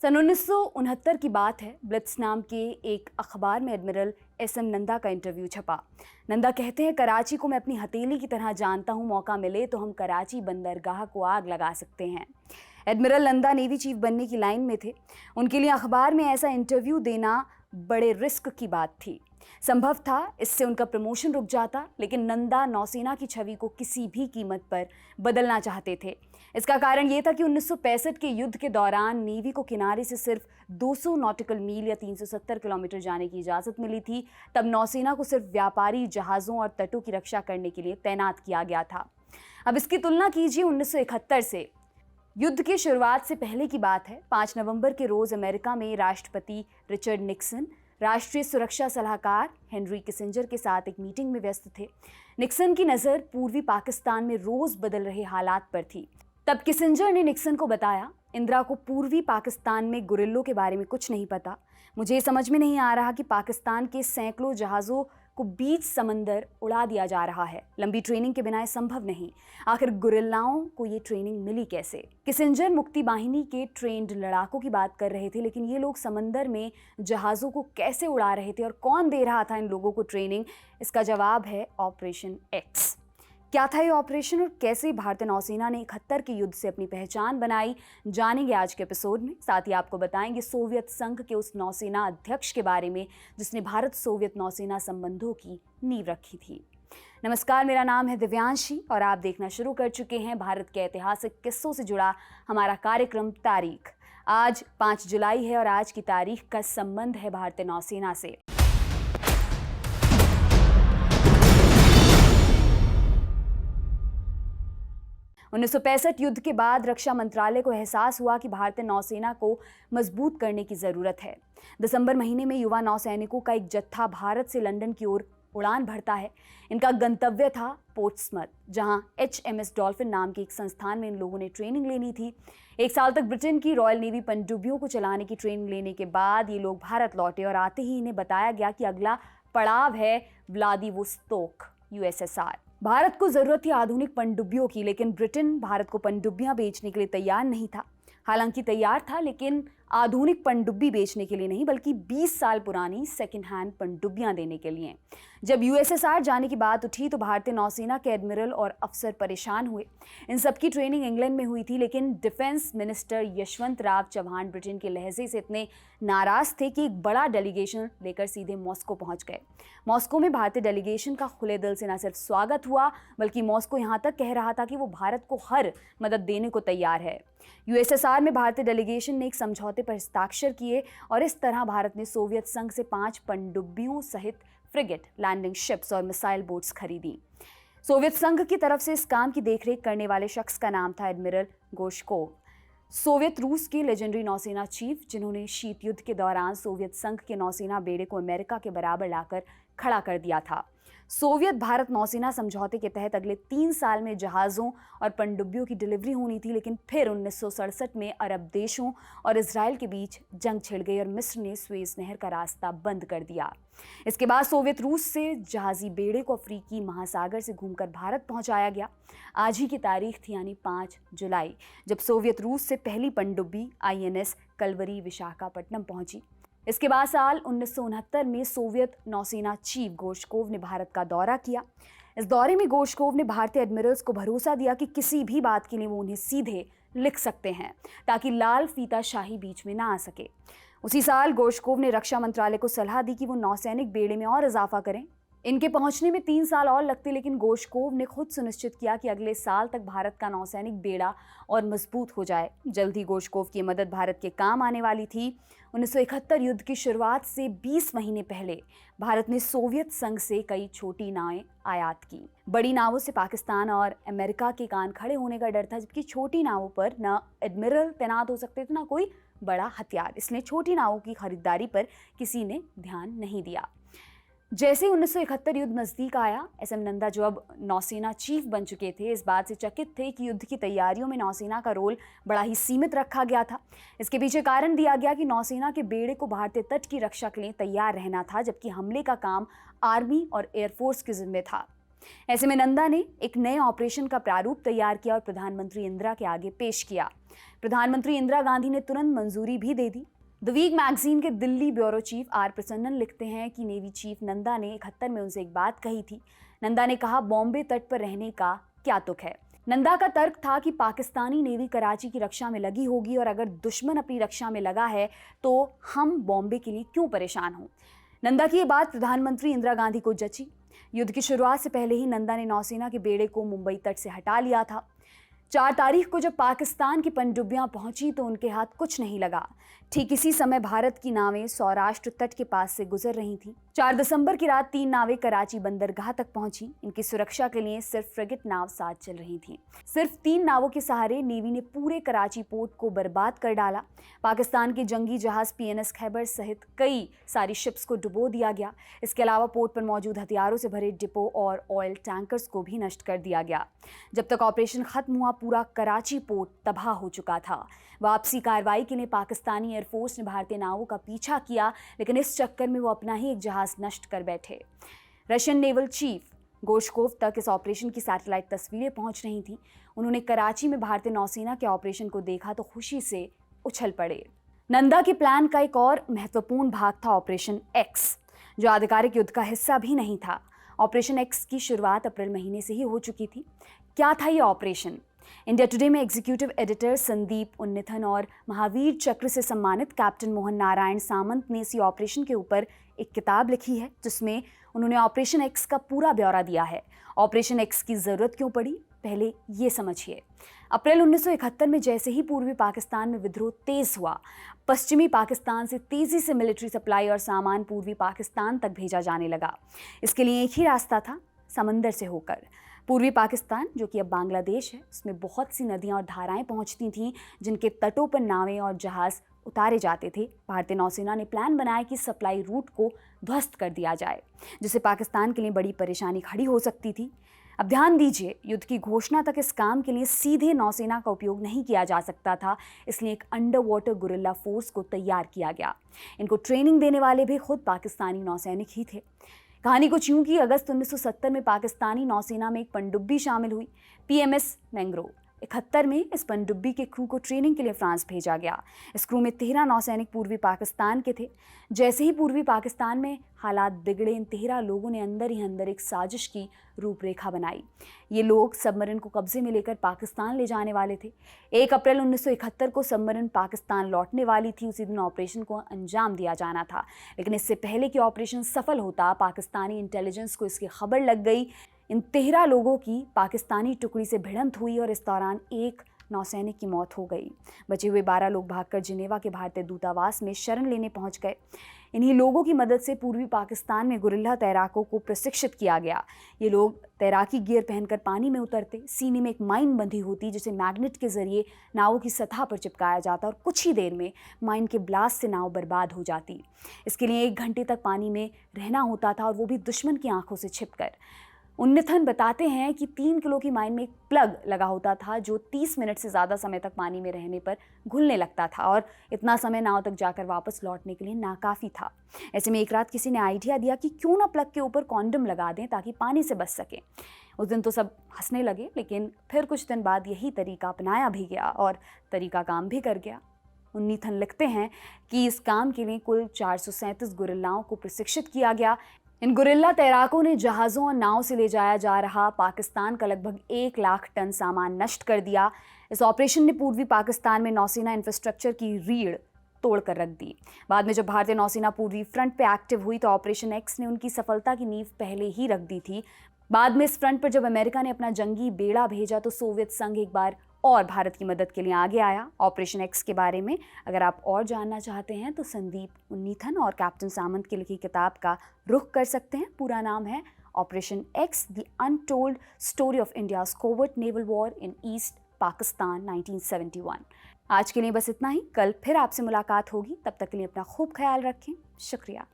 सन 1969 की बात है। ब्लिट्स नाम के एक अखबार में एडमिरल एसएम नंदा का इंटरव्यू छपा। नंदा कहते हैं, कराची को मैं अपनी हथेली की तरह जानता हूं, मौका मिले तो हम कराची बंदरगाह को आग लगा सकते हैं। एडमिरल नंदा नेवी चीफ बनने की लाइन में थे। उनके लिए अखबार में ऐसा इंटरव्यू देना बड़े रिस्क की बात थी। संभव था इससे उनका प्रमोशन रुक जाता, लेकिन नंदा नौसेना की छवि को किसी भी कीमत पर बदलना चाहते थे। इसका कारण ये था कि 1965 के युद्ध के दौरान नेवी को किनारे से सिर्फ 200 नॉटिकल मील या 370 किलोमीटर जाने की इजाज़त मिली थी। तब नौसेना को सिर्फ व्यापारी जहाज़ों और तटों की रक्षा करने के लिए तैनात किया गया था। अब इसकी तुलना कीजिए 1971 से। युद्ध की शुरुआत से पहले की बात है। 5 नवंबर के रोज़ अमेरिका में राष्ट्रपति रिचर्ड निक्सन राष्ट्रीय सुरक्षा सलाहकार हेनरी किसिंजर के साथ एक मीटिंग में व्यस्त थे। निक्सन की नज़र पूर्वी पाकिस्तान में रोज़ बदल रहे हालात पर थी। तब किसिंजर ने निक्सन को बताया, इंदिरा को पूर्वी पाकिस्तान में गुरिल्लों के बारे में कुछ नहीं पता। मुझे ये समझ में नहीं आ रहा कि पाकिस्तान के सैकड़ों जहाज़ों को बीच समंदर उड़ा दिया जा रहा है। लंबी ट्रेनिंग के बिना संभव नहीं। आखिर गुरिल्लाओं को ये ट्रेनिंग मिली कैसे? किसिंजर मुक्ति बाहिनी के ट्रेंड लड़ाकों की बात कर रहे थे, लेकिन ये लोग समंदर में जहाज़ों को कैसे उड़ा रहे थे और कौन दे रहा था इन लोगों को ट्रेनिंग? इसका जवाब है ऑपरेशन एक्स। क्या था ये ऑपरेशन और कैसे भारतीय नौसेना ने 71 के युद्ध से अपनी पहचान बनाई, जानेंगे आज के एपिसोड में। साथ ही आपको बताएंगे सोवियत संघ के उस नौसेना अध्यक्ष के बारे में जिसने भारत सोवियत नौसेना संबंधों की नींव रखी थी। नमस्कार, मेरा नाम है दिव्यांशी और आप देखना शुरू कर चुके हैं भारत के ऐतिहासिक किस्सों से जुड़ा हमारा कार्यक्रम तारीख। आज 5 जुलाई है और आज की तारीख का संबंध है भारतीय नौसेना से। 1965 युद्ध के बाद रक्षा मंत्रालय को एहसास हुआ कि भारतीय नौसेना को मजबूत करने की ज़रूरत है। दिसंबर महीने में युवा नौसैनिकों का एक जत्था भारत से लंदन की ओर उड़ान भरता है। इनका गंतव्य था पोर्ट्समथ, जहां HMS डॉल्फिन नाम के एक संस्थान में इन लोगों ने ट्रेनिंग लेनी थी। 1 साल तक ब्रिटेन की रॉयल नेवी पनडुब्बियों को चलाने की ट्रेनिंग लेने के बाद ये लोग भारत लौटे और आते ही इन्हें बताया गया कि अगला पड़ाव है व्लादिवोस्तोक, USSR। भारत को जरूरत थी आधुनिक पनडुब्बियों की, लेकिन ब्रिटेन भारत को पनडुब्बियां बेचने के लिए तैयार नहीं था। हालांकि तैयार था, लेकिन आधुनिक पनडुब्बी बेचने के लिए नहीं, बल्कि 20 साल पुरानी सेकेंड हैंड पनडुब्बियां देने के लिए। जब USSR जाने की बात उठी तो भारतीय नौसेना के एडमिरल और अफसर परेशान हुए। इन सबकी ट्रेनिंग इंग्लैंड में हुई थी, लेकिन defence minister Yashwant Rao Chavan Britain के लहजे से इतने नाराज थे कि एक बड़ा डेलीगेशन लेकर सीधे मॉस्को पहुंच गए। मॉस्को में भारतीय डेलीगेशन का खुले दिल से न सिर्फ स्वागत हुआ, बल्कि मॉस्को यहाँ तक कह रहा था कि वो भारत को हर मदद देने को तैयार है। USSR में भारतीय डेलीगेशन ने एक समझौते पर हस्ताक्षर किए और इस तरह भारत ने सोवियत संघ से 5 पनडुब्बियों सहित फ्रिगेट, लैंडिंग शिप्स और मिसाइल बोट्स खरीदी। सोवियत संघ की तरफ से इस काम की देखरेख करने वाले शख्स का नाम था एडमिरल गोर्शकोव, सोवियत रूस के लेजेंडरी नौसेना चीफ, जिन्होंने शीत युद्ध के दौरान सोवियत संघ के नौसेना बेड़े को अमेरिका के बराबर लाकर खड़ा कर दिया था। सोवियत भारत नौसेना समझौते के तहत अगले 3 साल में जहाज़ों और पनडुब्बियों की डिलीवरी होनी थी, लेकिन फिर 1967 में अरब देशों और इजराइल के बीच जंग छिड़ गई और मिस्र ने सुएज नहर का रास्ता बंद कर दिया। इसके बाद सोवियत रूस से जहाज़ी बेड़े को अफ्रीकी महासागर से घूमकर भारत पहुंचाया गया। आज ही की तारीख थी, यानी 5 जुलाई, जब सोवियत रूस से पहली पनडुब्बी INS कलवरी विशाखापट्टनम पहुंची। इसके बाद साल 1969 में सोवियत नौसेना चीफ गोर्शकोव ने भारत का दौरा किया। इस दौरे में गोर्शकोव ने भारतीय एडमिरल्स को भरोसा दिया कि किसी भी बात के लिए वो उन्हें सीधे लिख सकते हैं, ताकि लाल फीता शाही बीच में ना आ सके। उसी साल गोर्शकोव ने रक्षा मंत्रालय को सलाह दी कि वो नौसैनिक बेड़े में और इजाफा करें। इनके पहुंचने में 3 साल और लगते, लेकिन गोर्शकोव ने खुद सुनिश्चित किया कि अगले साल तक भारत का नौसैनिक बेड़ा और मजबूत हो जाए। जल्द ही गोर्शकोव की मदद भारत के काम आने वाली थी। 1971 युद्ध की शुरुआत से 20 महीने पहले भारत ने सोवियत संघ से कई छोटी नावें आयात की। बड़ी नावों से पाकिस्तान और अमेरिका के कान खड़े होने का डर था, जबकि छोटी नावों पर न एडमिरल तैनात हो सकते थे, न कोई बड़ा हथियार। इसलिए छोटी नावों की खरीदारी पर किसी ने ध्यान नहीं दिया। जैसे 1971 युद्ध नज़दीक आया, SM नंदा जो अब नौसेना चीफ बन चुके थे, इस बात से चकित थे कि युद्ध की तैयारियों में नौसेना का रोल बड़ा ही सीमित रखा गया था। इसके पीछे कारण दिया गया कि नौसेना के बेड़े को भारतीय तट की रक्षा के लिए तैयार रहना था, जबकि हमले का काम आर्मी और एयरफोर्स के जिम्मे था। ऐसे में नंदा ने एक नए ऑपरेशन का प्रारूप तैयार किया और प्रधानमंत्री इंदिरा के आगे पेश किया। प्रधानमंत्री इंदिरा गांधी ने तुरंत मंजूरी भी दे दी। द वीक मैगजीन के दिल्ली ब्यूरो चीफ आर प्रसन्नन लिखते हैं कि नेवी चीफ नंदा ने 71 में उनसे एक बात कही थी। नंदा ने कहा, बॉम्बे तट पर रहने का क्या तुक है। नंदा का तर्क था कि पाकिस्तानी नेवी कराची की रक्षा में लगी होगी और अगर दुश्मन अपनी रक्षा में लगा है तो हम बॉम्बे के लिए क्यों परेशान हों। नंदा की ये बात प्रधानमंत्री इंदिरा गांधी को जची। युद्ध की शुरुआत से पहले ही नंदा ने नौसेना के बेड़े को मुंबई तट से हटा लिया था। 4 तारीख को जब पाकिस्तान की पनडुब्बियां पहुंची तो उनके हाथ कुछ नहीं लगा। ठीक इसी समय भारत की नावें सौराष्ट्र तट के पास से गुजर रही थीं। 4 दिसंबर की रात 3 नावें कराची बंदरगाह तक पहुंची। इनकी सुरक्षा के लिए सिर्फ फ्रिगेट नाव साथ चल रही थीं। सिर्फ 3 नावों के सहारे नेवी ने पूरे कराची पोर्ट को बर्बाद कर डाला। पाकिस्तान के जंगी जहाज PNS खैबर सहित कई सारी शिप्स को डुबो दिया गया। इसके अलावा पोर्ट पर मौजूद हथियारों से भरे डिपो और ऑयल टैंकर्स को भी नष्ट कर दिया गया। जब तक ऑपरेशन खत्म हुआ, पूरा कराची पोर्ट तबाह हो चुका था। वापसी कार्रवाई के लिए पाकिस्तानी एयरफोर्स ने भारतीय नावों का पीछा किया, लेकिन इस चक्कर में वो अपना ही एक जहाज नष्ट कर बैठे। रशियन नेवल चीफ गोशकोव तक इस ऑपरेशन की सैटेलाइट तस्वीरें पहुंच रही थीं। उन्होंने कराची में भारतीय नौसेना के ऑपरेशन को देखा तो खुशी से उछल पड़े। नंदा के प्लान का एक और महत्वपूर्ण भाग था ऑपरेशन एक्स, जो आधिकारिक युद्ध का हिस्सा भी नहीं था। ऑपरेशन एक्स की शुरुआत अप्रैल महीने से ही हो चुकी थी। क्या था ये ऑपरेशन? इंडिया टुडे में एग्जीक्यूटिव एडिटर संदीप उन्नीथन और महावीर चक्र से सम्मानित कैप्टन मोहन नारायण सामंत ने इसी ऑपरेशन के ऊपर एक किताब लिखी है, जिसमें उन्होंने ऑपरेशन एक्स का पूरा ब्यौरा दिया है। ऑपरेशन एक्स की ज़रूरत क्यों पड़ी, पहले ये समझिए। अप्रैल 1971 में जैसे ही पूर्वी पाकिस्तान में विद्रोह तेज हुआ, पश्चिमी पाकिस्तान से तेजी से मिलिट्री सप्लाई और सामान पूर्वी पाकिस्तान तक भेजा जाने लगा। इसके लिए एक ही रास्ता था, समंदर से होकर। पूर्वी पाकिस्तान, जो कि अब बांग्लादेश है, उसमें बहुत सी नदियां और धाराएं पहुंचती थीं, जिनके तटों पर नावें और जहाज उतारे जाते थे। भारतीय नौसेना ने प्लान बनाया कि सप्लाई रूट को ध्वस्त कर दिया जाए, जिससे पाकिस्तान के लिए बड़ी परेशानी खड़ी हो सकती थी। अब ध्यान दीजिए, युद्ध की घोषणा तक इस काम के लिए सीधे नौसेना का उपयोग नहीं किया जा सकता था, इसलिए एक अंडर वाटर गुरिल्ला फोर्स को तैयार किया गया। इनको ट्रेनिंग देने वाले भी खुद पाकिस्तानी नौसैनिक ही थे। कहानी कुछ यूं कि अगस्त 1970 में पाकिस्तानी नौसेना में एक पनडुब्बी शामिल हुई, PMS मैंग्रोव। 71 में इस पनडुब्बी के क्रू को ट्रेनिंग के लिए फ्रांस भेजा गया। इस क्रू में 13 नौसैनिक पूर्वी पाकिस्तान के थे। जैसे ही पूर्वी पाकिस्तान में हालात बिगड़े, इन 13 लोगों ने अंदर ही अंदर एक साजिश की रूपरेखा बनाई। ये लोग सबमरीन को कब्जे में लेकर पाकिस्तान ले जाने वाले थे। 1 अप्रैल 1971 को सबमरीन पाकिस्तान लौटने वाली थी। उसी दिन ऑपरेशन को अंजाम दिया जाना था, लेकिन इससे पहले कि ऑपरेशन सफल होता, पाकिस्तानी इंटेलिजेंस को इसकी खबर लग गई। इन 13 लोगों की पाकिस्तानी टुकड़ी से भिड़ंत हुई और इस दौरान एक नौसैनिक की मौत हो गई। बचे हुए 12 लोग भागकर जिनेवा के भारतीय दूतावास में शरण लेने पहुंच गए। इन्हीं लोगों की मदद से पूर्वी पाकिस्तान में गुरिल्ला तैराकों को प्रशिक्षित किया गया। ये लोग तैराकी गियर पहनकर पानी में उतरते, सीने में एक माइन बंधी होती जिसे मैग्नेट के जरिए नावों की सतह पर चिपकाया जाता और कुछ ही देर में माइन के ब्लास्ट से नाव बर्बाद हो जाती। इसके लिए 1 घंटे तक पानी में रहना होता था, और वो भी दुश्मन की आंखों से छिपकर। उन्नीथन बताते हैं कि 3 किलो की माइन में एक प्लग लगा होता था, जो 30 मिनट से ज़्यादा समय तक पानी में रहने पर घुलने लगता था, और इतना समय नाव तक जाकर वापस लौटने के लिए नाकाफ़ी था। ऐसे में एक रात किसी ने आइडिया दिया कि क्यों ना प्लग के ऊपर कॉन्डम लगा दें ताकि पानी से बच सकें। उस दिन तो सब हंसने लगे, लेकिन फिर कुछ दिन बाद यही तरीका अपनाया भी गया और तरीका काम भी कर गया। उन्नीथन लिखते हैं कि इस काम के लिए कुल 437 गुरिल्लाओं को प्रशिक्षित किया गया। इन गुरिल्ला तैराकों ने जहाज़ों और नाव से ले जाया जा रहा पाकिस्तान का लगभग 1 लाख टन सामान नष्ट कर दिया। इस ऑपरेशन ने पूर्वी पाकिस्तान में नौसेना इंफ्रास्ट्रक्चर की रीढ़ तोड़ कर रख दी। बाद में जब भारतीय नौसेना पूर्वी फ्रंट पे एक्टिव हुई तो ऑपरेशन एक्स ने उनकी सफलता की नींव पहले ही रख दी थी। बाद में इस फ्रंट पर जब अमेरिका ने अपना जंगी बेड़ा भेजा तो सोवियत संघ एक बार और भारत की मदद के लिए आगे आया। ऑपरेशन एक्स के बारे में अगर आप और जानना चाहते हैं तो संदीप उन्नीथन और कैप्टन सामंत की लिखी किताब का रुख कर सकते हैं। पूरा नाम है operation x, the untold story of India's covert naval war in east Pakistan 1971। आज के लिए बस इतना ही। कल फिर आपसे मुलाकात होगी, तब तक के लिए अपना खूब ख्याल रखें। शुक्रिया।